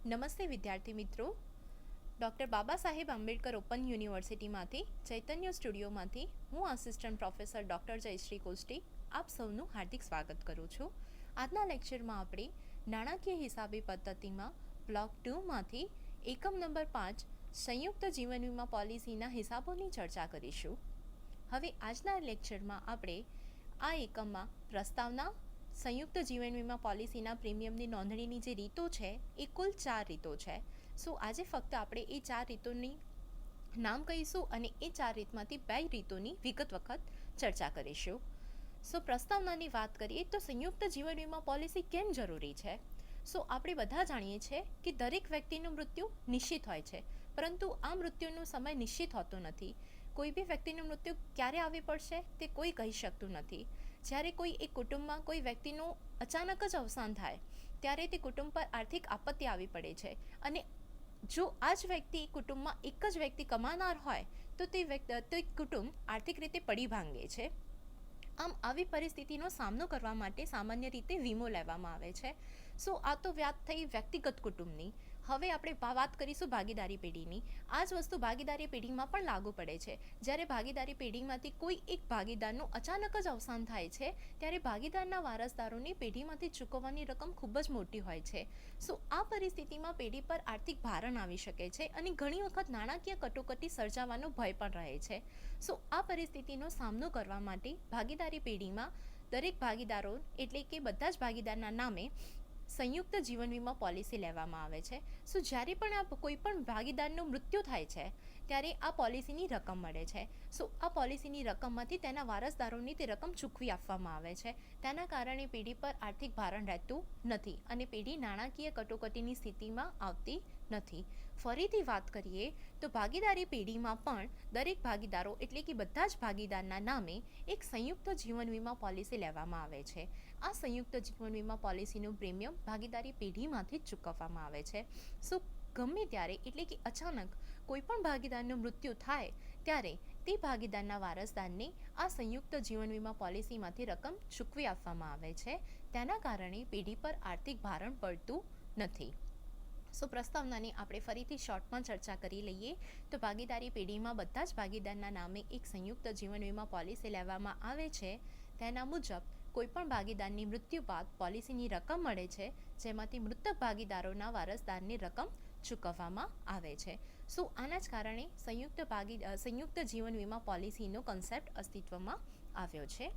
નમસ્તે વિદ્યાર્થી મિત્રો. ડૉક્ટર બાબા સાહેબ આંબેડકર ઓપન યુનિવર્સિટીમાંથી ચૈતન્ય સ્ટુડિયોમાંથી હું આસિસ્ટન્ટ પ્રોફેસર ડૉક્ટર જયશ્રી કોષ્ટી આપ સૌનું હાર્દિક સ્વાગત કરું છું. આજના લેક્ચરમાં આપણે નાણાકીય હિસાબી પદ્ધતિમાં બ્લોક 2માંથી એકમ નંબર 5 સંયુક્ત જીવન વીમા પોલિસીના હિસાબોની ચર્ચા કરીશું. હવે આજના લેક્ચરમાં આપણે આ એકમમાં પ્રસ્તાવના, સંયુક્ત જીવન વીમા પોલિસીના પ્રીમિયમની નોંધણીની જે રીતો છે એ કુલ 4 રીતો છે. આજે ફક્ત આપણે એ 4 રીતોની નામ કહીશું અને એ 4 રીતમાંથી 2 રીતોની વિગત વખત ચર્ચા કરીશું. પ્રસ્તાવનાની વાત કરીએ તો સંયુક્ત જીવન વીમા પોલિસી કેમ જરૂરી છે? આપણે બધા જાણીએ છીએ કે દરેક વ્યક્તિનું મૃત્યુ નિશ્ચિત હોય છે, પરંતુ આ મૃત્યુનો સમય નિશ્ચિત હોતો નથી. કોઈ બી વ્યક્તિનું મૃત્યુ ક્યારે આવી પડશે તે કોઈ કહી શકતું નથી. જ્યારે કોઈ એક કુટુંબમાં કોઈ વ્યક્તિનું અચાનક જ અવસાન થાય ત્યારે તે કુટુંબ પર આર્થિક આપત્તિ આવી પડે છે, અને જો આ જ વ્યક્તિ કુટુંબમાં એક જ વ્યક્તિ કમાનાર હોય તો તે કુટુંબ આર્થિક રીતે પડી ભાંગે છે. આમ આવી પરિસ્થિતિનો સામનો કરવા માટે સામાન્ય રીતે વીમો લેવામાં આવે છે. આ તો વાત થઈ વ્યક્તિગત કુટુંબની. હવે આપણે વાત કરીશું ભાગીદારી પેઢીની. આ જ વસ્તુ ભાગીદારી પેઢીમાં પણ લાગુ પડે છે. જ્યારે ભાગીદારી પેઢીમાંથી કોઈ એક ભાગીદારનું અચાનક જ અવસાન થાય છે ત્યારે ભાગીદારના વારસદારોની પેઢીમાંથી ચૂકવવાની રકમ ખૂબ જ મોટી હોય છે. આ પરિસ્થિતિમાં પેઢી પર આર્થિક ભારણ આવી શકે છે અને ઘણી વખત નાણાકીય કટોકટી સર્જાવાનો ભય પણ રહે છે. આ પરિસ્થિતિનો સામનો કરવા માટે ભાગીદારી પેઢીમાં દરેક ભાગીદારો એટલે કે બધા જ ભાગીદારના નામે સંયુક્ત જીવન વીમા પોલિસી લેવામાં આવે છે. જ્યારે પણ કોઈ પણ ભાગીદારનું મૃત્યુ થાય છે ત્યારે આ પોલિસીની રકમ મળે છે. આ પોલિસીની રકમમાંથી તેના વારસદારોની તે રકમ ચૂકવી આપવામાં આવે છે. તેના કારણે પેઢી પર આર્થિક ભારણ રહેતું નથી અને પેઢી નાણાકીય કટોકટીની સ્થિતિમાં આવતી નથી. ફરીથી વાત કરીએ તો ભાગીદારી પેઢીમાં પણ દરેક ભાગીદારો એટલે કે બધા જ ભાગીદારના નામે એક સંયુક્ત જીવન વીમા પોલિસી લેવામાં આવે છે. આ સંયુક્ત જીવન વીમા પોલિસીનું પ્રીમિયમ ભાગીદારી પેઢીમાંથી જ ચૂકવવામાં આવે છે. ગમે ત્યારે એટલે કે અચાનક કોઈ પણ ભાગીદારનું મૃત્યુ થાય ત્યારે તે ભાગીદારના વારસદારને આ સંયુક્ત જીવન વીમા પોલિસીમાંથી રકમ ચૂકવી આપવામાં આવે છે. તેના કારણે પેઢી પર આર્થિક ભારણ પડતું નથી. પ્રસ્તાવનાની આપણે ફરીથી શોર્ટમાં ચર્ચા કરી લઈએ તો ભાગીદારી પેઢીમાં બધા જ ભાગીદારના નામે એક સંયુક્ત જીવન વીમા પોલિસી લેવામાં આવે છે. તેના મુજબ કોઈપણ ભાગીદારની મૃત્યુ બાદ પોલિસીની રકમ મળે છે, જેમાંથી મૃતક ભાગીદારોના વારસદારની રકમ ચૂકવવામાં આવે છે. આના જ કારણે સંયુક્ત જીવન વીમા પોલિસીનો કન્સેપ્ટ અસ્તિત્વમાં આવ્યો છે.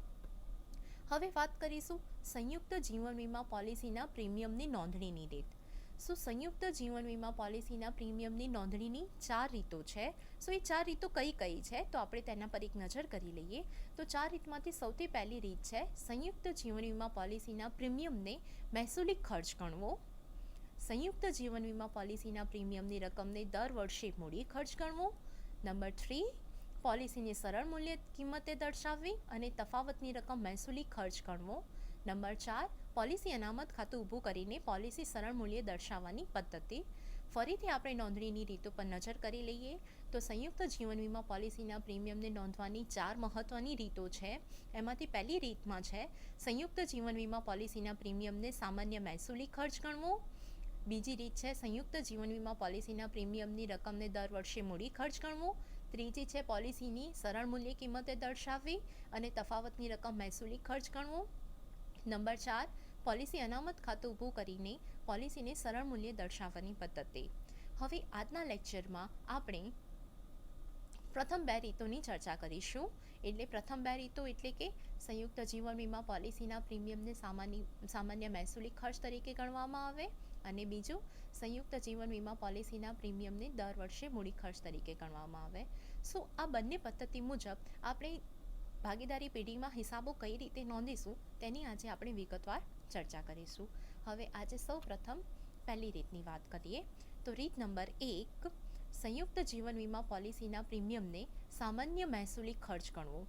હવે વાત કરીશું સંયુક્ત જીવન વીમા પોલિસીના પ્રીમિયમની નોંધણીની રીત. સંયુક્ત જીવન વીમા પોલિસીના પ્રીમિયમની નોંધણીની 4 રીતો છે. એ 4 રીતો કઈ છે તો આપણે તેના પર એક નજર કરી લઈએ. તો 4 રીતમાંથી સૌથી પહેલી રીત છે સંયુક્ત જીવન વીમા પોલિસીના પ્રીમિયમને મહેસૂલી ખર્ચ ગણવો. સંયુક્ત જીવન વીમા પોલિસીના પ્રીમિયમની રકમને દર વર્ષે મૂડી ખર્ચ ગણવો. નંબર 3, પોલિસીની સરળ મૂલ્ય કિંમતે દર્શાવવી અને તફાવતની રકમ મહેસૂલી ખર્ચ ગણવો. નંબર 4, પોલિસી અનામત ખાતું ઊભું કરીને પોલિસી સરળ મૂલ્ય દર્શાવવાની પદ્ધતિ. ફરીથી આપણે નોંધણીની રીતો પર નજર કરી લઈએ તો સંયુક્ત જીવન વીમા પોલિસીના પ્રીમિયમને નોંધવાની 4 મહત્ત્વની રીતો છે. એમાંથી પહેલી રીતમાં છે સંયુક્ત જીવન વીમા પોલિસીના પ્રીમિયમને સામાન્ય મહેસૂલી ખર્ચ ગણવો. બીજી રીત છે સંયુક્ત જીવન વીમા પોલિસીના પ્રીમિયમની રકમને દર વર્ષે મૂડી ખર્ચ ગણવો. ત્રીજી છે પોલિસીની સરળ મૂલ્ય કિંમતે દર્શાવવી અને તફાવતની રકમ મહેસૂલી ખર્ચ ગણવો. નંબર 4, પોલિસી અનામત ખાતું ઊભું કરીને પોલિસીને સરળ મૂલ્ય દર્શાવવાની પદ્ધતિ. હવે આજના લેક્ચરમાં આપણે પ્રથમ 2 રીતોની ચર્ચા કરીશું. પ્રથમ 2 રીતો એટલે કે સંયુક્ત જીવન વીમા પોલિસીના પ્રીમિયમને સામાન્ય મહેસૂલી ખર્ચ તરીકે ગણવામાં આવે અને બીજું સંયુક્ત જીવન વીમા પોલિસીના પ્રીમિયમને દર વર્ષે મૂડી ખર્ચ તરીકે ગણવામાં આવે. આ બંને પદ્ધતિ મુજબ આપણે ભાગીદારી પેઢીમાં હિસાબો કઈ રીતે નોંધીશું તેની આજે આપણે વિગતવાર ચર્ચા કરીશું. હવે આજે સૌ પ્રથમ પહેલી રીતની વાત કરીએ તો રીત નંબર 1, સંયુક્ત જીવન વીમા પોલિસીના પ્રીમિયમને સામાન્ય મહેસૂલી ખર્ચ ગણવો.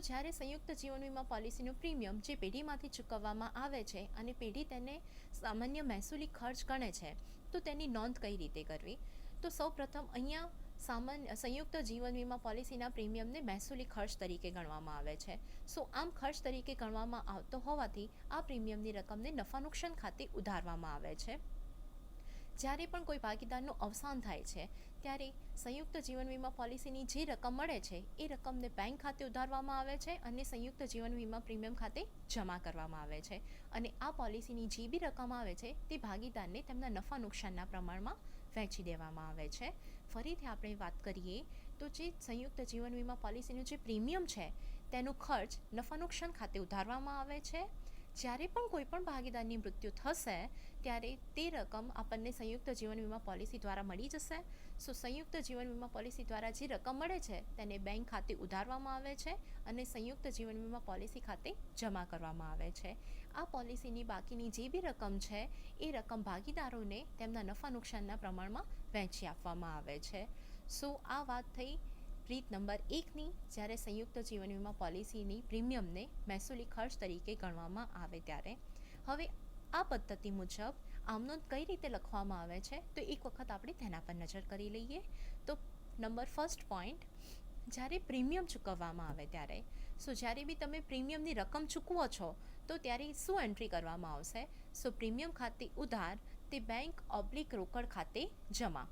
જ્યારે સંયુક્ત જીવન વીમા પોલિસીનું પ્રીમિયમ જે પેઢીમાંથી ચૂકવવામાં આવે છે અને પેઢી તેને સામાન્ય મહેસૂલી ખર્ચ ગણે છે તો તેની નોંધ કઈ રીતે કરવી? સૌપ્રથમ અહીંયા સંયુક્ત જીવન વીમા પોલિસીના પ્રીમિયમને મહેસૂલી ખર્ચ તરીકે ગણવામાં આવે છે. આમ ખર્ચ તરીકે ગણવામાં આવતો હોવાથી આ પ્રીમિયમની રકમને નફા નુકસાન ખાતે ઉધારવામાં આવે છે. જ્યારે પણ કોઈ ભાગીદારનું અવસાન થાય છે ત્યારે સંયુક્ત જીવન વીમા પોલિસીની જે રકમ મળે છે એ રકમને બેંક ખાતે ઉધારવામાં આવે છે અને સંયુક્ત જીવન વીમા પ્રીમિયમ ખાતે જમા કરવામાં આવે છે. અને આ પોલિસીની જે બી રકમ આવે છે તે ભાગીદારને તેમના નફા નુકસાનના પ્રમાણમાં વહેંચી દેવામાં આવે છે. ફરીથી આપણે વાત કરીએ તો જે સંયુક્ત જીવન વીમા પોલિસીનું જે પ્રીમિયમ છે તેનું ખર્ચ નફા નુકસાન ખાતે ઉધારવામાં આવે છે. જ્યારે પણ કોઈ પણ ભાગીદારની મૃત્યુ થશે ત્યારે તે રકમ આપણને સંયુક્ત જીવન વીમા પોલિસી દ્વારા મળી જશે. સંયુક્ત જીવન વીમા પોલિસી દ્વારા જે રકમ મળે છે તેને બેંક ખાતે ઉધારવામાં આવે છે અને સંયુક્ત જીવન વીમા પોલિસી ખાતે જમા કરવામાં આવે છે. આ પોલિસીની બાકીની જે બી રકમ છે એ રકમ ભાગીદારોને તેમના નફા નુકસાનના પ્રમાણમાં વહેંચી આપવામાં આવે છે. આ વાત થઈ રીત નંબર 1ની, જ્યારે સંયુક્ત જીવન વીમા પોલિસીની પ્રીમિયમને મહેસૂલી ખર્ચ તરીકે ગણવામાં આવે ત્યારે. હવે આ પદ્ધતિ મુજબ આમનોંધ કઈ રીતે લખવામાં આવે છે તો એક વખત આપણે તેના પર નજર કરી લઈએ. તો નંબર ફર્સ્ટ પોઈન્ટ, જ્યારે પ્રીમિયમ ચૂકવવામાં આવે ત્યારે જ્યારે બી તમે પ્રીમિયમની રકમ ચૂકવો છો તો ત્યારે શું એન્ટ્રી કરવામાં આવશે? પ્રીમિયમ ખાતે ઉધાર તે બેંક/રોકડ ખાતે જમા.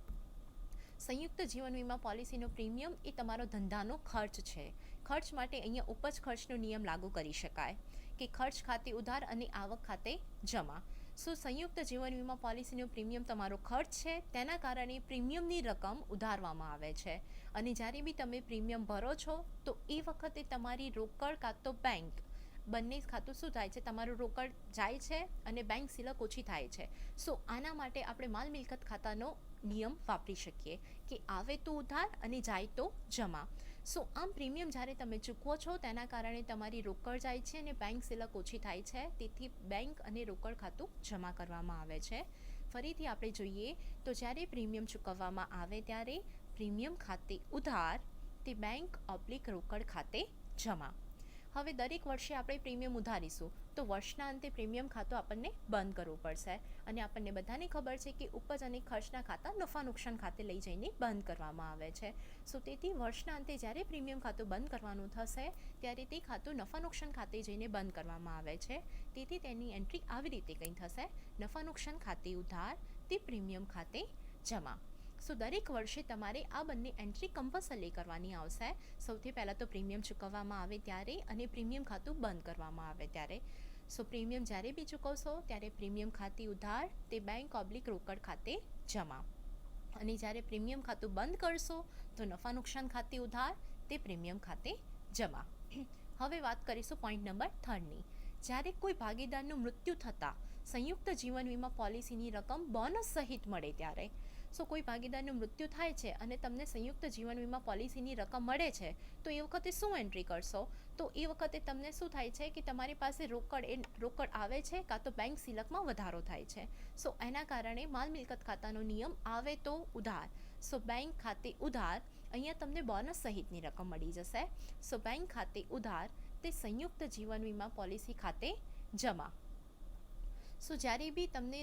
સંયુક્ત જીવન વીમા પોલિસીનો પ્રીમિયમ એ તમારો ધંધાનો ખર્ચ છે. ખર્ચ માટે અહીંયા ઉપજ ખર્ચનો નિયમ લાગુ કરી શકાય કે ખર્ચ ખાતે ઉધાર અને આવક ખાતે જમા. સંયુક્ત જીવન વીમા પોલિસીનો પ્રીમિયમ તમારો ખર્ચ છે, તેના કારણે પ્રીમિયમની રકમ ઉધારવામાં આવે છે. અને જ્યારે બી તમે પ્રીમિયમ ભરો છો તો એ વખતે તમારી રોકડ કાં તો બેંક બંને ખાતું શું થાય છે, તમારું રોકડ જાય છે અને બેંક સિલક ઓછી થાય છે. આના માટે આપણે માલ મિલકત ખાતાનો નિયમ વાપરી શકીએ કે આવે તો ઉધાર અને જાય તો જમા. આમ પ્રીમિયમ જ્યારે તમે ચૂકવો છો તેના કારણે તમારી રોકડ જાય છે અને બેંક સિલક ઓછી થાય છે, તેથી બેંક અને રોકડ ખાતું જમા કરવામાં આવે છે. ફરીથી આપણે જોઈએ તો જ્યારે પ્રીમિયમ ચૂકવવામાં આવે ત્યારે પ્રીમિયમ ખાતે ઉધાર તે બેંક/રોકડ ખાતે જમા. હવે દરેક વર્ષે આપણે પ્રીમિયમ ઉધારીશું તો વર્ષના અંતે પ્રીમિયમ ખાતું આપણને બંધ કરવું પડશે અને આપણને બધાને ખબર છે કે ઉપજ અને ખર્ચના ખાતા નફા નુકસાન ખાતે લઈ જઈને બંધ કરવામાં આવે છે. તેથી વર્ષના અંતે જ્યારે પ્રીમિયમ ખાતું બંધ કરવાનું થશે ત્યારે તે ખાતું નફા નુકસાન ખાતે જઈને બંધ કરવામાં આવે છે. તેથી તેની એન્ટ્રી આવી રીતે કંઈ થશે: નફા નુકસાન ખાતે ઉધાર તે પ્રીમિયમ ખાતે જમા. દરેક વર્ષે તમારે આ બંને એન્ટ્રી કમ્પલસરી કરવાની આવશે. સૌથી પહેલાં તો પ્રીમિયમ ચૂકવવામાં આવે ત્યારે અને પ્રીમિયમ ખાતું બંધ કરવામાં આવે ત્યારે. પ્રીમિયમ જ્યારે બી ચૂકવશો ત્યારે પ્રીમિયમ ખાતે ઉધાર તે બેંક/રોકડ ખાતે જમા. અને જ્યારે પ્રીમિયમ ખાતું બંધ કરશો તો નફા નુકસાન ખાતે ઉધાર તે પ્રીમિયમ ખાતે જમા. હવે વાત કરીશું પોઈન્ટ નંબર 3ની. જ્યારે કોઈ ભાગીદારનું મૃત્યુ થતાં સંયુક્ત જીવન વીમા પોલિસીની રકમ બોનસ સહિત મળે ત્યારે. કોઈ ભાગીદારનું મૃત્યુ થાય છે અને તમને સંયુક્ત જીવન વીમા પોલિસીની રકમ મળે છે તો એ વખતે શું એન્ટ્રી કરશો? તો એ વખતે તમને શું થાય છે કે તમારી પાસે રોકડ આવે છે કાં તો બેંક સિલકમાં વધારો થાય છે. એના કારણે માલ મિલકત ખાતાનો નિયમ આવે તો ઉધાર. બેંક ખાતે ઉધાર, અહીંયા તમને બોનસ સહિતની રકમ મળી જશે. બેંક ખાતે ઉધાર તે સંયુક્ત જીવન વીમા પોલિસી ખાતે જમા. જ્યારે બી તમને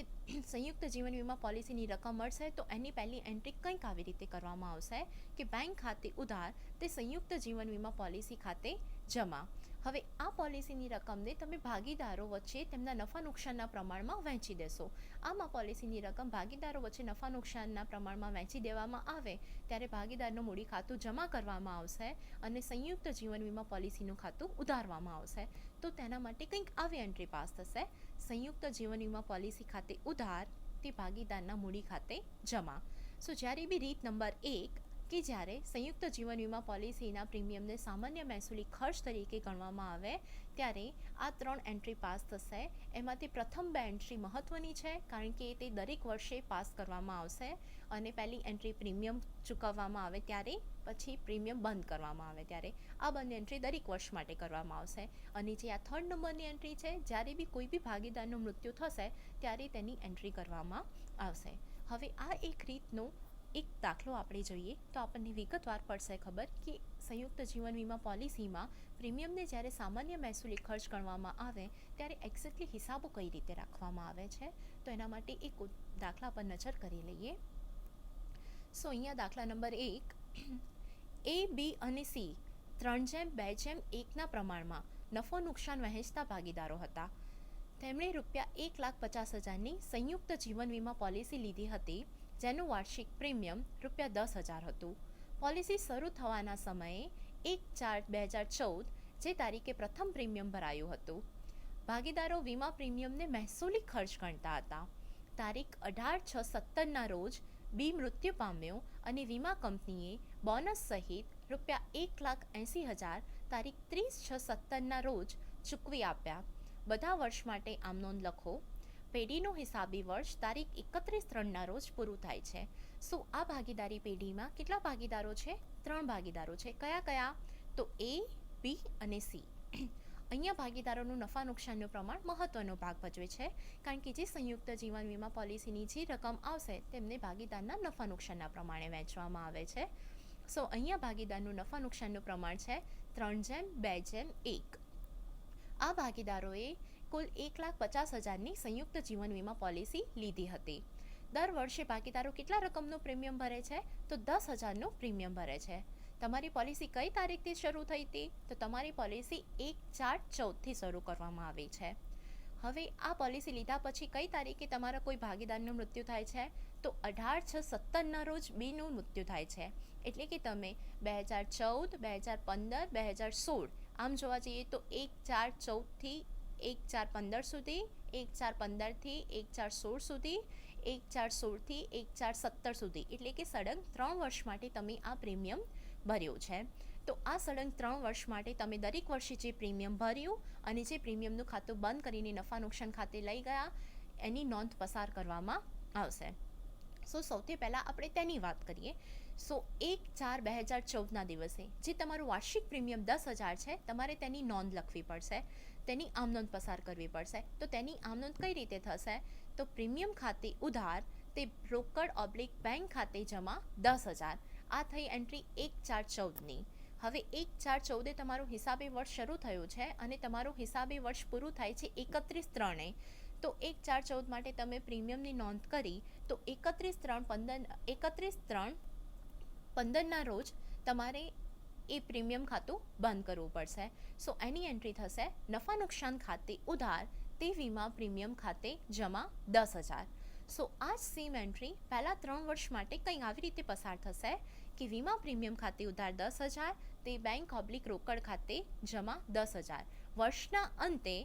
સંયુક્ત જીવન વીમા પોલિસીની રકમ મળશે તો એની પહેલી એન્ટ્રી કંઈક આવી રીતે કરવામાં આવશે કે બેંક ખાતે ઉધાર તે સંયુક્ત જીવન વીમા પોલિસી ખાતે જમા. હવે આ પોલિસીની રકમને તમે ભાગીદારો વચ્ચે તેમના નફા નુકસાનના પ્રમાણમાં વહેંચી દેશો. આમ આ પોલિસીની રકમ ભાગીદારો વચ્ચે નફા નુકસાનના પ્રમાણમાં વહેંચી દેવામાં આવે ત્યારે ભાગીદારનું મૂડી ખાતું જમા કરવામાં આવશે અને સંયુક્ત જીવન વીમા પોલિસીનું ખાતું ઉધારવામાં આવશે. તો તેના માટે કંઈક આવી એન્ટ્રી પાસ થશે: સંયુક્ત જીવન વીમા પોલિસી ખાતે ઉધાર તે ભાગીદારના મૂડી ખાતે જમા. જ્યારે બી રીત નંબર 1 કે જ્યારે સંયુક્ત જીવન વીમા પોલિસીના પ્રીમિયમને સામાન્ય મહેસૂલી ખર્ચ તરીકે ગણવામાં આવે ત્યારે આ 3 એન્ટ્રી પાસ થશે. એમાંથી પ્રથમ 2 એન્ટ્રી મહત્ત્વની છે કારણ કે તે દરેક વર્ષે પાસ કરવામાં આવશે અને પહેલી એન્ટ્રી પ્રીમિયમ ચૂકવવામાં આવે ત્યારે, પછી પ્રીમિયમ બંધ કરવામાં આવે ત્યારે. આ બંને એન્ટ્રી દરેક વર્ષ માટે કરવામાં આવશે. અને જે આ 3rd નંબરની એન્ટ્રી છે, જ્યારે બી કોઈ બી ભાગીદારનું મૃત્યુ થશે ત્યારે તેની એન્ટ્રી કરવામાં આવશે. હવે આ એક રીતનો એક દાખલો આપણે જોઈએ તો આપણને વિગતવાર પડશે ખબર કે સંયુક્ત જીવન વીમા પોલિસીમાં પ્રીમિયમને જ્યારે સામાન્ય મહેસૂલી ખર્ચ ગણવામાં આવે ત્યારે એક્ઝેક્ટલી હિસાબો કઈ રીતે રાખવામાં આવે છે. તો એના માટે એક દાખલા પર નજર કરી લઈએ. અહીંયા દાખલા નંબર 1, A, B અને C 3:2:1ના પ્રમાણમાં નફો નુકસાન વહેંચતા ભાગીદારો હતા. તેમણે ₹1,50,000ની સંયુક્ત જીવન વીમા પોલિસી લીધી હતી, જેનું વાર્ષિક પ્રીમિયમ ₹10,000 હતું. પોલિસી શરૂ થવાના સમયે 1/4/2014 જે તારીખે પ્રથમ પ્રીમિયમ ભરાયું હતું. ભાગીદારો વીમા પ્રીમિયમને મહેસૂલી ખર્ચ ગણતા હતા. તારીખ 18/6/17ના રોજ બી મૃત્યુ પામ્યો અને વીમા કંપનીએ બોનસ સહિત ₹1,80,000 તારીખ 30/6/17ના રોજ ચૂકવી આપ્યા. બધા વર્ષ માટે આમ નોંધ લખો. પેઢીનું હિસાબી વર્ષ તારીખ 31/3ના રોજ પૂરું થાય છે. શું આ ભાગીદારી પેઢીમાં કેટલા ભાગીદારો છે? 3 ભાગીદારો છે. કયા કયા? તો A, B અને C. અહીંયા ભાગીદારોનું નફા નુકસાનનું પ્રમાણ મહત્વનો ભાગ ભજવે છે, કારણ કે જે સંયુક્ત જીવન વીમા પોલિસીની જે રકમ આવશે તેમને ભાગીદારના નફા નુકસાનના પ્રમાણે વહેંચવામાં આવે છે. સો અહીંયા ભાગીદારનું નફા નુકસાનનું પ્રમાણ છે 3/2/1. આ ભાગીદારોએ કુલ 1,50,000ની સંયુક્ત જીવન વીમા પોલિસી લીધી હતી. દર વર્ષે ભાગીદારો કેટલા રકમનું પ્રીમિયમ ભરે છે? તો 10,000નું પ્રીમિયમ ભરે છે. તમારી પોલિસી કઈ તારીખથી શરૂ થઈ હતી? તો તમારી પોલિસી 1/4/14થી શરૂ કરવામાં આવી છે. હવે આ પોલિસી લીધા પછી કઈ તારીખે તમારા કોઈ ભાગીદારનું મૃત્યુ થાય છે? તો 18/6/17ના રોજ બીનું મૃત્યુ થાય છે. એટલે કે તમે 2014, 2015, 2016 આમ જોવા જઈએ તો 1/4/14થી 1/4/15 સુધી, 1/4/15થી 1/4/16 સુધી, 1/4/16થી 1/4/17 સુધી, એટલે કે સળંગ 3 વર્ષ માટે તમે આ પ્રીમિયમ ભર્યું છે. તો આ સળંગ 3 વર્ષ માટે તમે દરેક વર્ષે જે પ્રીમિયમ ભર્યું અને જે પ્રીમિયમનું ખાતું બંધ કરીને નફા નુકસાન ખાતે લઈ ગયા એની નોંધ પસાર કરવામાં આવશે. સો સૌથી પહેલાં આપણે તેની વાત કરીએ. સો 1/4/2014ના દિવસે જે તમારું વાર્ષિક પ્રીમિયમ 10,000 છે, તમારે તેની નોંધ લખવી પડશે, તેની આમનોંધ પસાર કરવી પડશે. તો તેની આમનોંધ કઈ રીતે થશે? તો પ્રીમિયમ ખાતે ઉધાર તે રોકડ/ બેંક ખાતે જમા 10,000. આ થઈ એન્ટ્રી 1/4/14ની. હવે 1/4/14એ તમારું હિસાબી વર્ષ શરૂ થયું છે અને તમારું હિસાબી વર્ષ પૂરું થાય છે 31/3એ. તો 1/4/14 માટે તમે પ્રીમિયમની નોંધ કરી તો 31/3/15ના રોજ તમારે એ પ્રીમિયમ ખાતું બંધ કરવું પડશે. સો એની એન્ટ્રી થશે નફા નુકસાન ખાતે ઉધાર તે વીમા પ્રીમિયમ ખાતે જમા 10,000. સો આ સેમ એન્ટ્રી પહેલાં 3 વર્ષ માટે કંઈ આવી રીતે પસાર થશે કે વીમા પ્રીમિયમ ખાતે ઉધાર 10,000 તે બેંક/ રોકડ ખાતે જમા 10,000. વર્ષના અંતે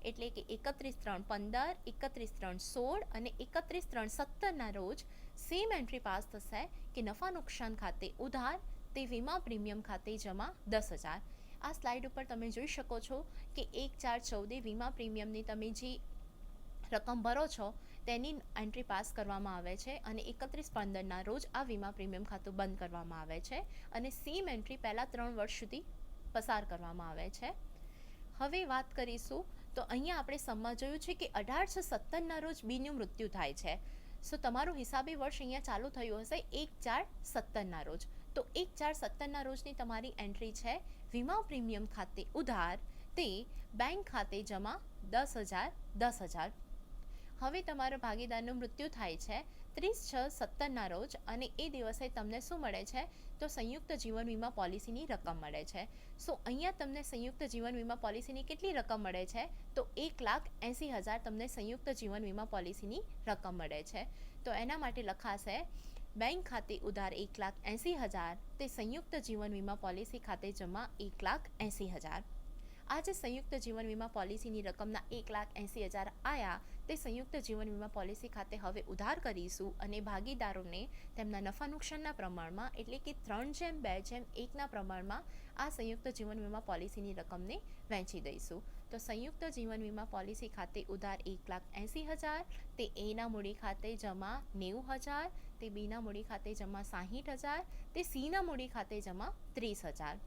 એટલે કે 31/3/15, 31/3/16 અને 31/3/17ના રોજ સેમ એન્ટ્રી પાસ થશે કે નફા નુકસાન ખાતે ઉધાર તે વીમા પ્રીમિયમ ખાતે જમા 10,000. આ સ્લાઇડ ઉપર તમે જોઈ શકો છો કે 1/4/14એ વીમા પ્રીમિયમની તમે જે રકમ ભરો છો તેની એન્ટ્રી પાસ કરવામાં આવે છે અને 31/15ના રોજ આ વીમા પ્રીમિયમ ખાતું બંધ કરવામાં આવે છે અને સેમ એન્ટ્રી પહેલાં 3 વર્ષ સુધી પસાર કરવામાં આવે છે. હવે વાત કરીશું તો અહીંયા આપણે સમમાં જોયું છે કે 18/6/17ના રોજ બીનું મૃત્યુ થાય છે. સો તમારું હિસાબી વર્ષ અહીંયા ચાલુ થયું હશે 1/4/17ના રોજ. તો 1/4/17ના રોજની તમારી એન્ટ્રી છે વીમા પ્રીમિયમ ખાતે ઉધાર તે બેંક ખાતે જમા 10,000. હવે તમારા ભાગીદારનું મૃત્યુ થાય છે 30/6/17ના રોજ અને એ દિવસે તમને શું મળે છે? તો સંયુક્ત જીવન વીમા પોલિસીની રકમ મળે છે. સો અહીંયા તમને સંયુક્ત જીવન વીમા પોલિસીની કેટલી રકમ મળે છે? તો 1,80,000 તમને સંયુક્ત જીવન વીમા પોલિસીની રકમ મળે છે. તો એના માટે લખાશે બેંક ખાતે ઉધાર 1,80,000 તે સંયુક્ત જીવન વીમા પોલિસી ખાતે જમા 1,80,000. આ જે સંયુક્ત જીવન વીમા પોલિસીની રકમના 1,80,000 આવ્યા તે સંયુક્ત જીવન વીમા પોલિસી ખાતે હવે ઉધાર કરીશું અને ભાગીદારોને તેમના નફા નુકસાનના પ્રમાણમાં એટલે કે 3/2/1ના પ્રમાણમાં આ સંયુક્ત જીવન વીમા પોલિસીની રકમને વહેંચી દઈશું. તો સંયુક્ત જીવન વીમા પોલિસી ખાતે ઉધાર 1,80,000 તે એના મૂડી ખાતે જમા 90,000, તે બીના મૂડી ખાતે જમા 60,000, તે સીના મૂડી ખાતે જમા 30,000.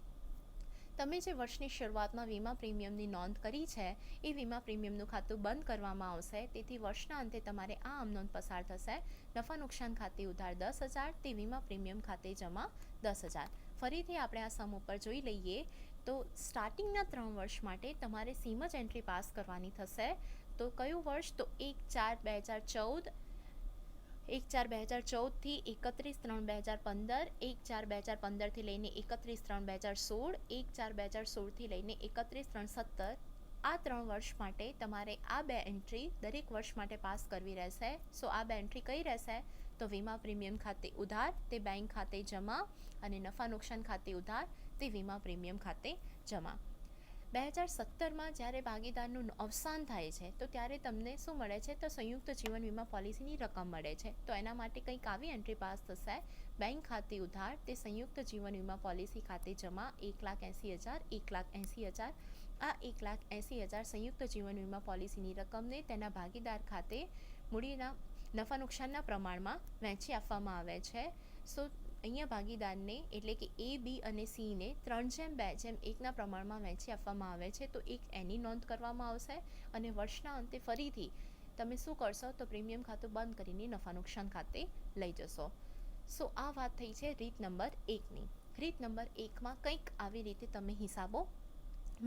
તમે જે વર્ષની શરૂઆતમાં વીમા પ્રીમિયમની નોંધ કરી છે એ વીમા પ્રીમિયમનું ખાતું બંધ કરવામાં આવશે. તેથી વર્ષના અંતે તમારે આ આમનોંધ પસાર થશે નફા નુકસાન ખાતે ઉધાર 10,000 તે વીમા પ્રીમિયમ ખાતે જમા 10,000. ફરીથી આપણે આ સમ ઉપર જોઈ લઈએ તો સ્ટાર્ટિંગના 3 વર્ષ માટે તમારે સેમ જ એન્ટ્રી પાસ કરવાની થશે. તો કયું વર્ષ? તો 1/4/2014, 1/4/2014થી 31/3/2015, 1/4/2015થી લઈને 31/3/2016, 1/4/2016થી લઈને 31/3/17, આ 3 વર્ષ માટે તમારે આ 2 એન્ટ્રી દરેક વર્ષ માટે પાસ કરવી રહેશે. સો આ 2 એન્ટ્રી કઈ રહેશે? તો વીમા પ્રીમિયમ ખાતે ઉધાર તે બેંક ખાતે જમા, અને નફા નુકસાન ખાતે ઉધાર તે વીમા પ્રીમિયમ ખાતે જમા. 2017માં જ્યારે ભાગીદારનું અવસાન થાય છે તો ત્યારે તમને શું મળે છે? તો સંયુક્ત જીવન વીમા પોલિસીની રકમ મળે છે. તો એના માટે કંઈક આવી એન્ટ્રી પાસ થશે: બેંક ખાતે ઉધાર તે સંયુક્ત જીવન વીમા પોલિસી ખાતે જમા 1,80,000, 1,80,000. આ 1,80,000 સંયુક્ત જીવન વીમા પોલિસીની રકમને તેના ભાગીદાર ખાતે મૂડીના નફા નુકસાનના પ્રમાણમાં વહેંચી આપવામાં આવે છે. સો અહીંયા ભાગીદારને એટલે કે A, B અને Cને 3:2:1ના પ્રમાણમાં વહેંચી આપવામાં આવે છે. તો એક એની નોંધ કરવામાં આવશે, અને વર્ષના અંતે ફરીથી તમે શું કરશો? તો પ્રીમિયમ ખાતું બંધ કરીને નફા નુકસાન ખાતે લઈ જશો. સો આ વાત થઈ છે રીત નંબર 1ની. રીત નંબર 1માં કંઈક આવી રીતે તમે હિસાબો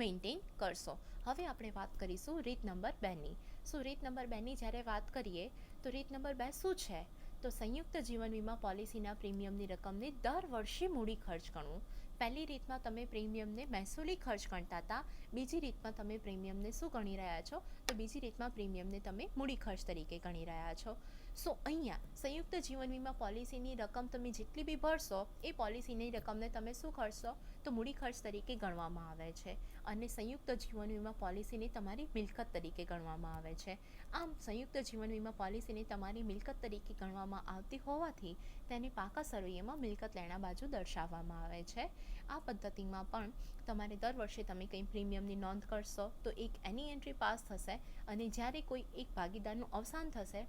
મેન્ટેન કરશો. હવે આપણે વાત કરીશું રીત નંબર 2ની. સો રીત નંબર 2ની જ્યારે વાત કરીએ તો રીત નંબર 2 શું છે? તો સંયુક્ત જીવન વીમા પોલિસીના પ્રીમિયમની રકમને દર વર્ષે મૂડી ખર્ચ ગણવું. પહેલી રીતમાં તમે પ્રીમિયમને મહેસૂલી ખર્ચ ગણતા હતા, બીજી રીતમાં તમે પ્રીમિયમને શું ગણી રહ્યા છો? તો બીજી રીતમાં પ્રીમિયમને તમે મૂડી ખર્ચ તરીકે ગણી રહ્યા છો. સો અહીંયા સંયુક્ત જીવન વીમા પોલિસીની રકમ તમે જેટલી બી ભરશો એ પોલિસીની રકમને તમે શું કરશો? તો મૂડી ખર્ચ તરીકે ગણવામાં આવે છે, અને સંયુક્ત જીવન વીમા પોલિસીને તમારી મિલકત તરીકે ગણવામાં આવે છે. આમ સંયુક્ત જીવન વીમા પોલિસીને તમારી મિલકત તરીકે ગણવામાં આવતી હોવાથી તેને પાકા સરવૈયામાં મિલકત લેણા બાજુ દર્શાવવામાં આવે છે. આ પદ્ધતિમાં પણ તમારે દર વર્ષે તમે કંઈ પ્રીમિયમની નોંધ કરશો તો એક એની એન્ટ્રી પાસ થશે, અને જ્યારે કોઈ એક ભાગીદારનું અવસાન થશે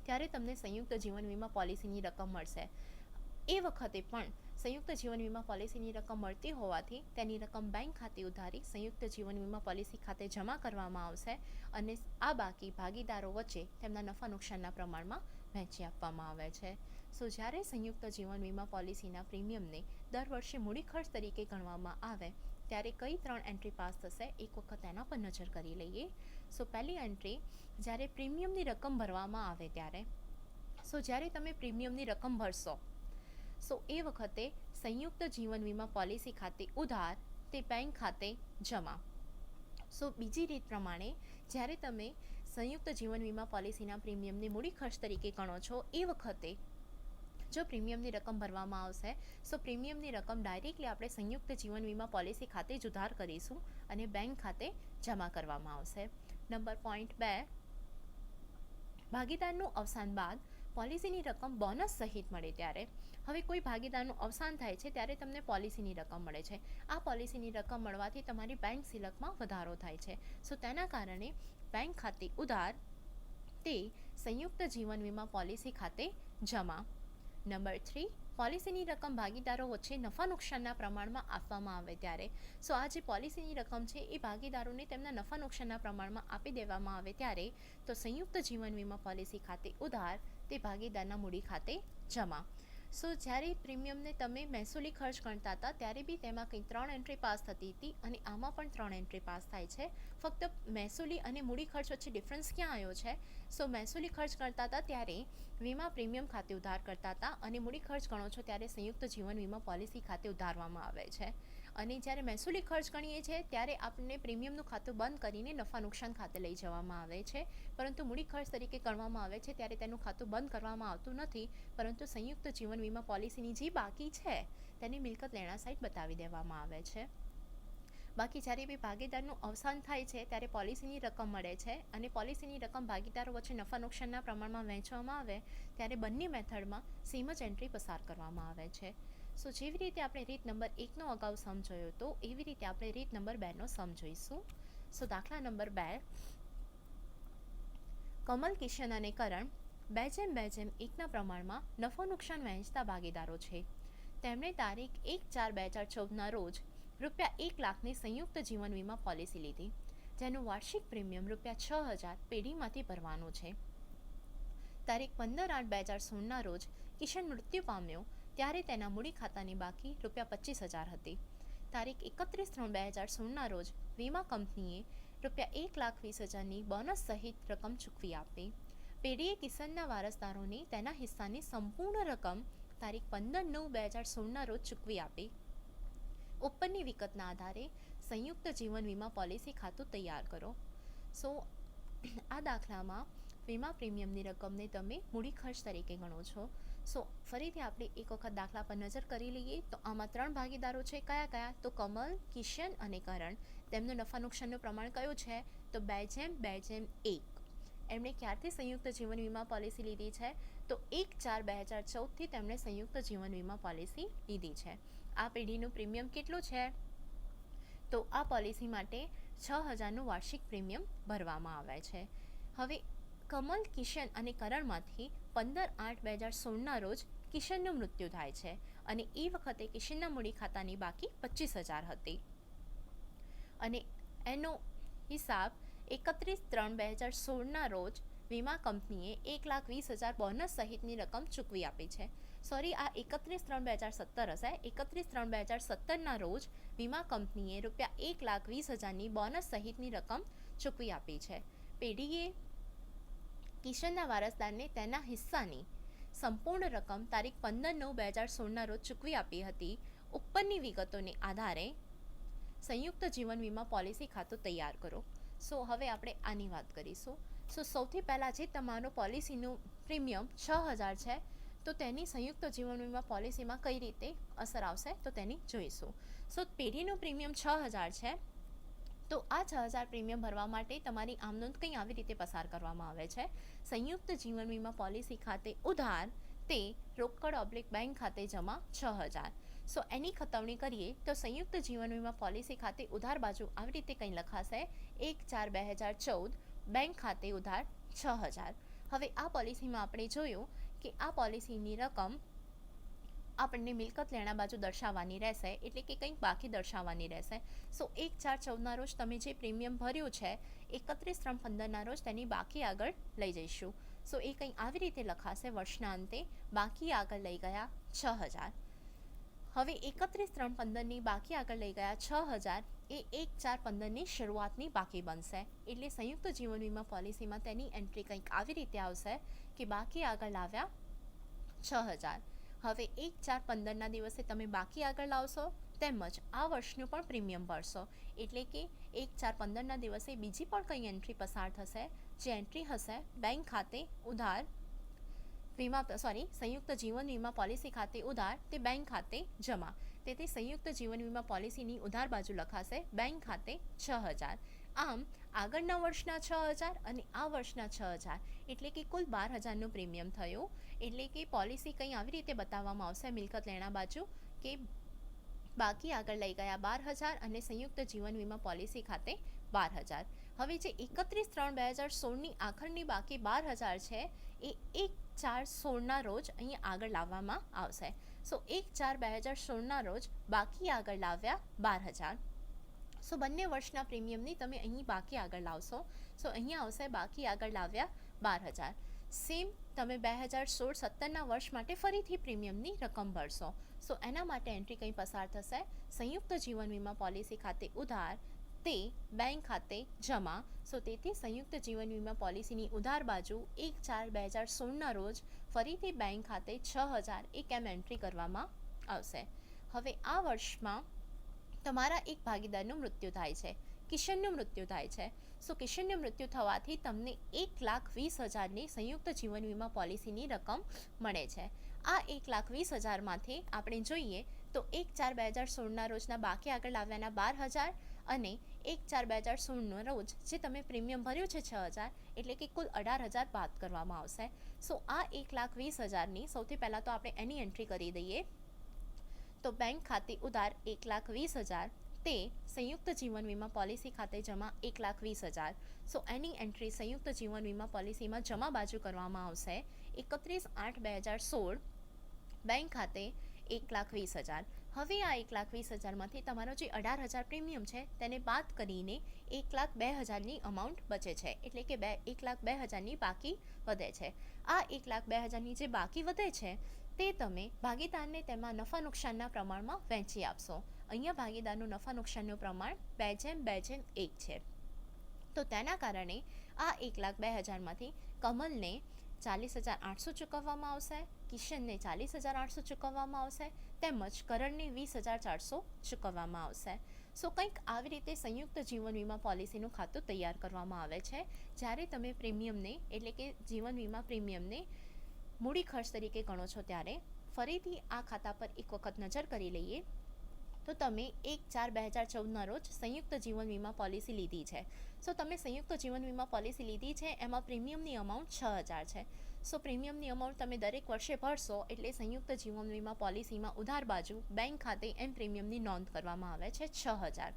ત્યારે તમને સંયુક્ત જીવન વીમા પોલિસીની રકમ મળશે. એ વખતે પણ સંયુક્ત જીવન વીમા પોલિસીની રકમ મળતી હોવાથી તેની રકમ બેંક ખાતે ઉધારી સંયુક્ત જીવન વીમા પોલિસી ખાતે જમા કરવામાં આવશે, અને આ બાકી ભાગીદારો વચ્ચે તેમના નફા નુકસાનના પ્રમાણમાં વહેંચી આપવામાં આવે છે. સો જ્યારે સંયુક્ત જીવન વીમા પોલિસીના પ્રીમિયમને દર વર્ષે મૂડી ખર્ચ તરીકે ગણવામાં આવે ત્યારે કઈ 3 એન્ટ્રી પાસ થશે? એક વખત એના પર નજર કરી લઈએ. સો પહેલી એન્ટ્રી, જ્યારે પ્રીમિયમની રકમ ભરવામાં આવે ત્યારે. સો જ્યારે તમે પ્રીમિયમની રકમ ભરશો સો એ વખતે સંયુક્ત જીવન વીમા પોલિસી ખાતે ઉધાર તે બેંક ખાતે જમા. સો બીજી રીત પ્રમાણે જ્યારે તમે સંયુક્ત જીવન વીમા પોલિસીના પ્રીમિયમને મૂડી ખર્ચ તરીકે ગણો છો એ વખતે જો પ્રીમિયમની રકમ ભરવામાં આવશે સો પ્રીમિયમની રકમ ડાયરેક્ટલી આપણે સંયુક્ત જીવન વીમા પોલિસી ખાતે જ ઉધાર કરીશું અને બેંક ખાતે જમા કરવામાં આવશે. નંબર પોઈન્ટ 2, ભાગીદારનું અવસાન બાદ પોલિસીની રકમ બોનસ સહિત મળે ત્યારે. હવે કોઈ ભાગીદારનું અવસાન થાય છે ત્યારે તમને પોલિસીની રકમ મળે છે. આ પોલિસીની રકમ મળવાથી તમારી બેંક સિલકમાં વધારો થાય છે. સો તેના કારણે બેંક ખાતે ઉધાર તે સંયુક્ત જીવન વીમા પોલિસી ખાતે જમા. નંબર 3, પોલિસીની રકમ ભાગીદારો વચ્ચે નફા નુકસાનના પ્રમાણમાં આપવામાં આવે ત્યારે. સો આ જે પોલિસીની રકમ છે એ ભાગીદારોને તેમના નફા નુકસાનના પ્રમાણમાં આપી દેવામાં આવે ત્યારે તો સંયુક્ત જીવન વીમા પોલિસી ખાતે ઉધાર તે ભાગીદારના મૂડી ખાતે જમા. સો જ્યારે પ્રીમિયમને તમે મહેસૂલી ખર્ચ ગણતા હતા ત્યારે બી તેમાં કંઈ 3 એન્ટ્રી પાસ થતી હતી, અને આમાં પણ 3 એન્ટ્રી પાસ થાય છે. ફક્ત મહેસૂલી અને મૂડી ખર્ચ વચ્ચે ડિફરન્સ ક્યાં આવ્યો છે? સો મહેસૂલી ખર્ચ ગણતા હતા ત્યારે વીમા પ્રીમિયમ ખાતે ઉધાર કરતા હતા, અને મૂડી ખર્ચ ગણો છો ત્યારે સંયુક્ત જીવન વીમા પોલિસી ખાતે ઉધારવામાં આવે છે. અને જ્યારે મહેસૂલી ખર્ચ ગણીએ છીએ ત્યારે આપણને પ્રીમિયમનું ખાતું બંધ કરીને નફા નુકસાન ખાતે લઈ જવામાં આવે છે, પરંતુ મૂડી ખર્ચ તરીકે ગણવામાં આવે છે ત્યારે તેનું ખાતું બંધ કરવામાં આવતું નથી, પરંતુ સંયુક્ત જીવન વીમા પોલિસીની જે બાકી છે તેની મિલકત લેણા સાઈડ બતાવી દેવામાં આવે છે. બાકી જ્યારે બી ભાગીદારનું અવસાન થાય છે ત્યારે પોલિસીની રકમ મળે છે, અને પોલિસીની રકમ ભાગીદારો વચ્ચે નફા નુકસાનના પ્રમાણમાં વહેંચવામાં આવે ત્યારે બંને મેથડમાં સેમ જ એન્ટ્રી પસાર કરવામાં આવે છે. સો જેવી રીતે આપણે રીત નંબર 1નો અગાઉ સમજ્યો હતો એવી રીતે આપણે રીત નંબર 2નો સમજીશું. સો દાખલા નંબર 2, કમલ, કિશન અને કરણ 2:2:1ના પ્રમાણમાં નફો નુકસાન વહેંચતા ભાગીદારો છે. તેમણે તારીખ 1/4/2014ના રોજ ₹1,00,000ની સંયુક્ત જીવન વીમા પોલિસી લીધી, જેનું વાર્ષિક પ્રીમિયમ ₹6,000 પેઢીમાંથી ભરવાનું છે. તારીખ 15/8/2016ના રોજ કિશન મૃત્યુ પામ્યો ત્યારે તેના મૂડી ખાતાની બાકી ₹25,000 હતી. તારીખ 31/3/2016ના રોજ વીમા કંપનીએ ₹1,20,000ની બોનસ સહિત રકમ ચૂકવી આપી. પેઢીએ કિશનના વારસદારોને તેના હિસ્સાની સંપૂર્ણ રકમ તારીખ 15/9/2016ના રોજ ચૂકવી આપી. ઉપરની વિગતના આધારે સંયુક્ત જીવન વીમા પોલિસી ખાતું તૈયાર કરો. સો આ દાખલામાં વીમા પ્રીમિયમની રકમને તમે મૂડી ખર્ચ તરીકે ગણો છો. સો ફરીથી આપણે એક વખત દાખલા પર નજર કરી લઈએ તો આમાં 3 ભાગીદારો છે. કયા કયા? તો કમલ, કિશન અને કરણ. તેમનું નફા નુકસાનનું પ્રમાણ કયું છે? તો 2:2:1. એમણે ક્યારથી સંયુક્ત જીવન વીમા પોલિસી લીધી છે? તો 1/4/2014થી તેમણે સંયુક્ત જીવન વીમા પોલિસી લીધી છે. આ પેઢીનું પ્રીમિયમ કેટલું છે? તો આ પોલિસી માટે 6,000નું વાર્ષિક પ્રીમિયમ ભરવામાં આવે છે. હવે કમલ, કિશન અને કરણમાંથી 15/8/2016ના રોજ કિશનનું મૃત્યુ થાય છે અને એ વખતે કિશનના મૂડી ખાતાની બાકી 25,000 હતી અને એનો હિસાબ 31/3/2016ના રોજ વીમા કંપનીએ 1,20,000 બોનસ સહિતની રકમ ચૂકવી આપી છે. સોરી, આ 31/3/2017 હશે. 31/3/2017ના રોજ વીમા કંપનીએ ₹1,20,000ની બોનસ સહિતની રકમ ચૂકવી આપી છે. પેઢીએ કિશનના વારસદારને તેના હિસ્સાની સંપૂર્ણ રકમ તારીખ 15/9/2016ના રોજ ચૂકવી આપી હતી. ઉપરની વિગતોને આધારે સંયુક્ત જીવન વીમા પોલિસી ખાતું તૈયાર કરો. સો હવે આપણે આની વાત કરીશું. સો સૌથી પહેલાં જે તમારો પોલિસીનું પ્રીમિયમ 6,000 છે તો તેની સંયુક્ત જીવન વીમા પોલિસીમાં કઈ રીતે અસર આવશે તો તેની જોઈશું. સો પેઢીનું પ્રીમિયમ 6,000 છે તો આ 6,000 પ્રીમિયમ ભરવા માટે તમારી આમનોંધ કંઈ આવી રીતે પસાર કરવામાં આવે છે. સંયુક્ત જીવન વીમા પોલિસી ખાતે ઉધાર તે રોકડ/બેંક ખાતે જમા 6,000. સો એની ખતવણી કરીએ તો સંયુક્ત જીવન વીમા પોલિસી ખાતે ઉધાર બાજુ આવી રીતે કંઈ લખાશે: 1/4/2014 બેંક ખાતે ઉધાર 6,000. હવે આ પોલિસીમાં આપણે જોયું કે આ પોલિસીની રકમ આપણને મિલકત લેણા બાજુ દર્શાવવાની રહેશે, એટલે કે કંઈક બાકી દર્શાવવાની રહેશે. સો 1/4/14ના રોજ તમે જે પ્રીમિયમ ભર્યું છે 31/3/15ના રોજ તેની બાકી આગળ લઈ જઈશું. સો એ કંઈ આવી રીતે લખાશે: વર્ષના અંતે બાકી આગળ લઈ ગયા 6,000. હવે 31/3/15ની બાકી આગળ લઈ ગયા 6,000 એ 1/4/15ની શરૂઆતની બાકી બનશે. એટલે સંયુક્ત જીવન વીમા પોલિસીમાં તેની એન્ટ્રી કંઈક આવી રીતે આવશે કે બાકી આગળ લાવ્યા 6,000. હવે 1/4/15ના દિવસે તમે બાકી આગળ લાવશો તેમજ આ વર્ષનું પણ પ્રીમિયમ ભરશો. એટલે કે 1/4/15ના દિવસે બીજી પણ કંઈ એન્ટ્રી પસાર થશે, જે એન્ટ્રી હશે બેંક ખાતે ઉધાર સંયુક્ત જીવન વીમા પોલિસી ખાતે ઉધાર તે બેંક ખાતે જમા. તેથી સંયુક્ત જીવન વીમા પોલિસીની ઉધાર બાજુ લખાશે બેંક ખાતે 6,000. આમ આગળના વર્ષના 6,000 અને આ વર્ષના 6,000 એટલે કે કુલ 12,000નું પ્રીમિયમ થયું. એટલે કે પોલિસી કંઈ આવી રીતે બતાવવામાં આવશે મિલકત લેણા બાજુ કે બાકી આગળ લઈ ગયા 12,000 અને સંયુક્ત જીવન વીમા પોલિસી ખાતે 12,000. હવે જે 31/3/2016ની આખરની બાકી 12,000 છે એ 1/4/16ના રોજ અહીંયા આગળ લાવવામાં આવશે. સો 1/4/2016ના રોજ બાકી આગળ લાવ્યા 12,000. સો બંને વર્ષના પ્રીમિયમની તમે અહીં બાકી આગળ લાવશો. સો અહીંયા આવશે બાકી આગળ લાવ્યા 12,000. સેમ તમે 2016-17ના વર્ષ માટે ફરીથી પ્રીમિયમની રકમ ભરશો. સો એના માટે એન્ટ્રી કંઈ પસાર થશે: સંયુક્ત જીવન વીમા પોલિસી ખાતે ઉધાર તે બેંક ખાતે જમા. સો તેથી સંયુક્ત જીવન વીમા પોલિસીની ઉધાર બાજુ 1/4/2016ના રોજ ફરીથી બેંક ખાતે 6,000 એક એમ એન્ટ્રી કરવામાં આવશે. હવે આ વર્ષમાં તમારા એક ભાગીદારનું મૃત્યુ થાય છે, કિશનનું મૃત્યુ થાય છે. સો કિશનનું મૃત્યુ થવાથી તમને 1,20,000ની સંયુક્ત જીવન વીમા પોલિસીની રકમ મળે છે. આ 1,20,000માંથી આપણે જોઈએ તો 1/4/2016ના રોજના બાકી આગળ લાવ્યાના 12,000 અને 1/4/2016ના રોજ જે તમે પ્રીમિયમ ભર્યું છે 6,000 એટલે કે કુલ 18,000 બાદ કરવામાં આવશે. સો આ 1,20,000ની સૌથી પહેલાં તો આપણે એની એન્ટ્રી કરી દઈએ. તો બેંક ખાતે ઉધાર 1,20,000 તે સંયુક્ત જીવન વીમા પોલિસી ખાતે જમા 1,20,000. સો એની એન્ટ્રી સંયુક્ત જીવન વીમા પોલિસીમાં જમા બાજુ કરવામાં આવશે 31/8/2016 બેંક ખાતે 1,20,000. હવે આ 1,20,000માંથી તમારો જે 18,000 પ્રીમિયમ છે તેને બાદ કરીને 1,02,000ની અમાઉન્ટ બચે છે. એટલે કે 1,02,000ની બાકી વધે છે. આ 1,02,000ની જે બાકી વધે છે તે તમે ભાગીદારને તેમાં નફા નુકસાનના પ્રમાણમાં વહેંચી આપશો. અહીંયા ભાગીદારનું નફા નુકસાનનું પ્રમાણ 2/2/1 છે. તો તેના કારણે આ 1,02,000માંથી કમલને 40,800 ચૂકવવામાં આવશે, કિશનને 40,800 ચૂકવવામાં આવશે તેમજ કરણને 20,400 ચૂકવવામાં આવશે. સો કંઈક આવી રીતે સંયુક્ત જીવન વીમા પોલિસીનું ખાતું તૈયાર કરવામાં આવે છે. જ્યારે તમે પ્રીમિયમને એટલે કે જીવન વીમા પ્રીમિયમને મૂડી ખર્ચ તરીકે ગણો છો ત્યારે ફરીથી આ ખાતા પર એક વખત નજર કરી લઈએ તો તમે 1/4/2014ના રોજ સંયુક્ત જીવન વીમા પોલિસી લીધી છે. સો તમે સંયુક્ત જીવન વીમા પોલિસી લીધી છે, એમાં પ્રીમિયમની અમાઉન્ટ 6,000 છે. સો પ્રીમિયમની અમાઉન્ટ તમે દરેક વર્ષે ભરશો એટલે સંયુક્ત જીવન વીમા પોલિસીમાં ઉધાર બાજુ બેંક ખાતે એમ પ્રીમિયમની નોંધ કરવામાં આવે છે 6,000.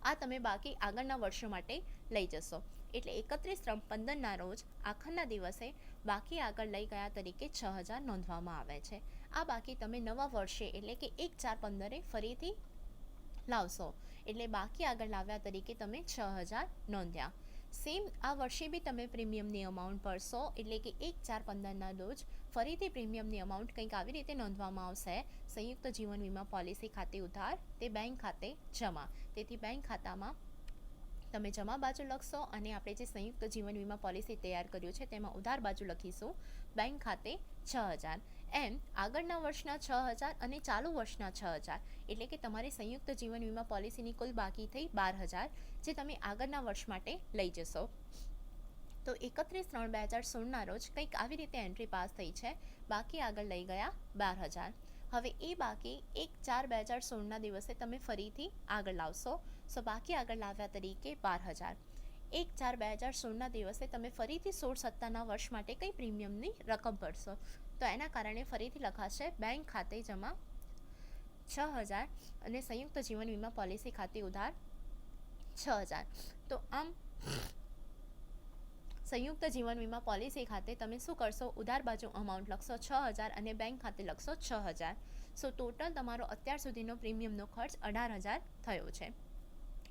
આ તમે બાકી આગળના વર્ષો માટે લઈ જશો એટલે 31/3/15ના રોજ આખરના દિવસે બાકી આગળ લઈ ગયા તરીકે 6,000 નોંધવામાં આવે છે. આ બાકી તમે નવા વર્ષે એટલે કે 1/4/15 ફરીથી લાવશો એટલે બાકી આગળ લાવ્યા તરીકે તમે 6,000 નોંધ્યા. સેમ આ વર્ષે બી તમે પ્રીમિયમની અમાઉન્ટ ભરશો એટલે કે 1/4/15ના રોજ ફરીથી પ્રીમિયમની અમાઉન્ટ કંઈક આવી રીતે નોંધવામાં આવશે. સંયુક્ત જીવન વીમા પોલિસી ખાતે ઉધાર તે બેંક ખાતે જમા. તેથી બેંક ખાતામાં તમે જમા બાજુ લખશો અને આપણે જે સંયુક્ત જીવન વીમા પોલિસી તૈયાર કર્યું છે તેમાં ઉધાર બાજુ લખીશું બેંક ખાતે 6,000. એમ આગળના વર્ષના 6,000 અને ચાલુ વર્ષના 6,000 એટલે કે તમારી સંયુક્ત જીવન વીમા પોલિસીની કુલ બાકી થઈ 12,000 જે તમે આગળના વર્ષ માટે લઈ જશો. તો 31/3/2016ના રોજ કંઈક આવી રીતે એન્ટ્રી પાસ થઈ છે, બાકી આગળ લઈ ગયા 12,000. હવે એ બાકી 1/4/2016ના દિવસે તમે ફરીથી આગળ લાવશો. સો બાકી આગળ લાવ્યા તરીકે 12,000. 1/4/2016ના દિવસે તમે ફરીથી 16/17ના વર્ષ માટે કંઈ પ્રીમિયમની રકમ ભરશો તો એના કારણે ફરીથી લખાશે બેંક ખાતે જમા 6,000 અને સંયુક્ત જીવન વીમા પોલિસી ખાતે ઉધાર 6,000. તો આમ સંયુક્ત જીવન વીમા પોલિસી ખાતે તમે શું કરશો, ઉધાર બાજુ અમાઉન્ટ લખશો 6,000 અને બેંક ખાતે લખશો 6,000. સો ટોટલ તમારો અત્યાર સુધીનો પ્રીમિયમનો ખર્ચ 18,000 થયો છે.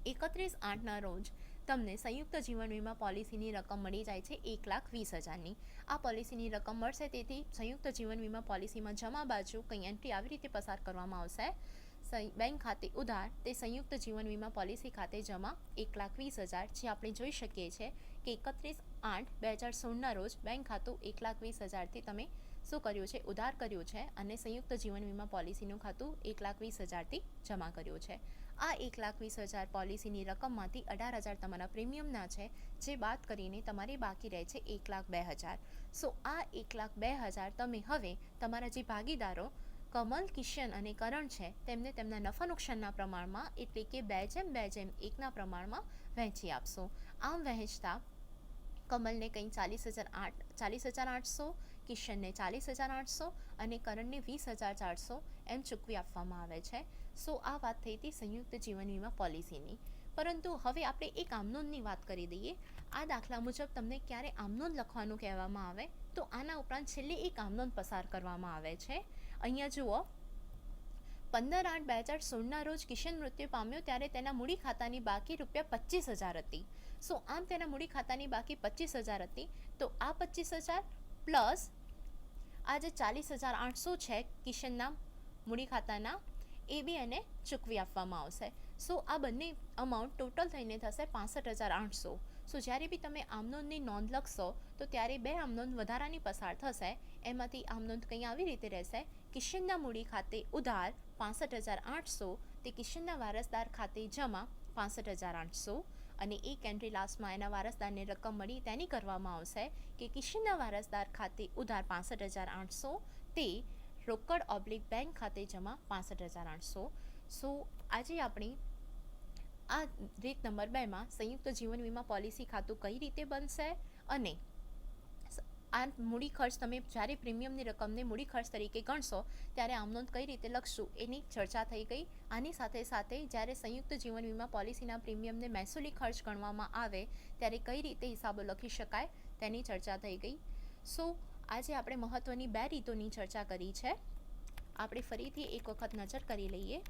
31/8ના રોજ તમને સંયુક્ત જીવન વીમા પોલિસીની રકમ મળી જાય છે 1,20,000ની. આ પોલિસીની રકમ મળશે તેથી સંયુક્ત જીવન વીમા પોલિસીમાં જમા બાજુ કંઈ એન્ટ્રી આવી રીતે પસાર કરવામાં આવશે. બેંક ખાતે ઉધાર તે સંયુક્ત જીવન વીમા પોલિસી ખાતે જમા 1,20,000 જે આપણે જોઈ શકીએ છીએ કે 31/8/2016ના રોજ બેંક ખાતું 1,20,000થી તમે શું કર્યું છે, ઉધાર કર્યું છે અને સંયુક્ત જીવન વીમા પોલિસીનું ખાતું 1,20,000થી જમા કર્યું છે. આ 1,20,000 પોલિસીની રકમમાંથી 18,000 તમારા પ્રીમિયમના છે જે બાદ કરીને તમારી બાકી રહે છે 1,02,000. સો આ 1,02,000 તમે હવે તમારા જે ભાગીદારો કમલ, કિશન અને કરણ છે તેમને તેમના નફા નુકસાનના પ્રમાણમાં એટલે કે 2:2:1ના પ્રમાણમાં વહેંચી આપશો. આમ વહેંચતા કમલને કંઈ 40,800, કિશનને 40,800 અને કરણને 20,400 એમ ચૂકવી આપવામાં આવે છે. સો આ વાત થઈ હતી સંયુક્ત જીવન વીમા પોલિસીની. પરંતુ હવે આપણે એક આમનોંધની વાત કરી દઈએ. આ દાખલા મુજબ તમને ક્યારે આમનોંધ લખવાનું કહેવામાં આવે તો આના ઉપરાંત છેલ્લે એક આમનોંધ પસાર કરવામાં આવે છે. અહીંયા જુઓ, 15/8/2016ના રોજ કિશન મૃત્યુ પામ્યો ત્યારે તેના મૂડી ખાતાની બાકી ₹25,000 હતી. સો આમ તેના મૂડી ખાતાની બાકી 25,000 હતી. તો આ 25,000 પ્લસ આ જે 40,800 છે કિશનના મૂડી ખાતાના એ બી એને ચૂકવી આપવામાં આવશે. સો આ બંને અમાઉન્ટ ટોટલ થઈને થશે 65,800. સો જ્યારે બી તમે આમનોંધની નોંધ લખશો તો ત્યારે બે આમનોંધ વધારાની પસાર થશે. એમાંથી આમનોંધ કંઈ આવી રીતે રહેશે, કિશનના મૂડી ખાતે ઉધાર 65,800 તે કિશનના વારસદાર ખાતે જમા 65,800 અને એક એન્ટ્રી લાસ્ટમાં એના વારસદારને રકમ મળી તેની કરવામાં આવશે કે કિશનના વારસદાર ખાતે ઉધાર 65,800 તે રોકડ / બેંક ખાતે જમા 65,800. સો આજે આપણે આ રીત નંબર 2માં સંયુક્ત જીવન વીમા પોલિસી ખાતું કઈ રીતે બનશે અને આ મૂડી ખર્ચ તમે જ્યારે પ્રીમિયમની રકમને મૂડી ખર્ચ તરીકે ગણશો ત્યારે આમનોંધ કઈ રીતે લખશું એની ચર્ચા થઈ ગઈ. આની સાથે સાથે જ્યારે સંયુક્ત જીવન વીમા પોલિસીના પ્રીમિયમને મહેસૂલી ખર્ચ ગણવામાં આવે ત્યારે કઈ રીતે હિસાબો લખી શકાય તેની ચર્ચા થઈ ગઈ. સો આજે આપણે મહત્ત્વની 2 રીતોની ચર્ચા કરી છે. આપણે ફરીથી એક વખત નજર કરી લઈએ.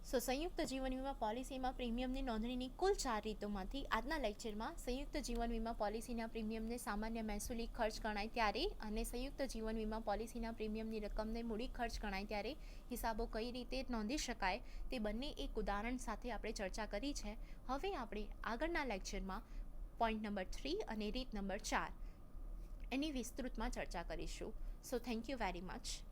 સો સંયુક્ત જીવન વીમા પોલિસીમાં પ્રીમિયમની નોંધણીની કુલ 4 રીતોમાંથી આજના લેક્ચરમાં સંયુક્ત જીવન વીમા પોલિસીના પ્રીમિયમને સામાન્ય મહેસૂલી ખર્ચ ગણાય ત્યારે અને સંયુક્ત જીવન વીમા પોલિસીના પ્રીમિયમની રકમને મૂડી ખર્ચ ગણાય ત્યારે હિસાબો કઈ રીતે નોંધી શકાય તે બંને એક ઉદાહરણ સાથે આપણે ચર્ચા કરી છે. હવે આપણે આગળના લેક્ચરમાં પોઈન્ટ નંબર 3 અને રીત નંબર 4 એની વિસ્તૃતમાં ચર્ચા કરીશું. So thank you very much.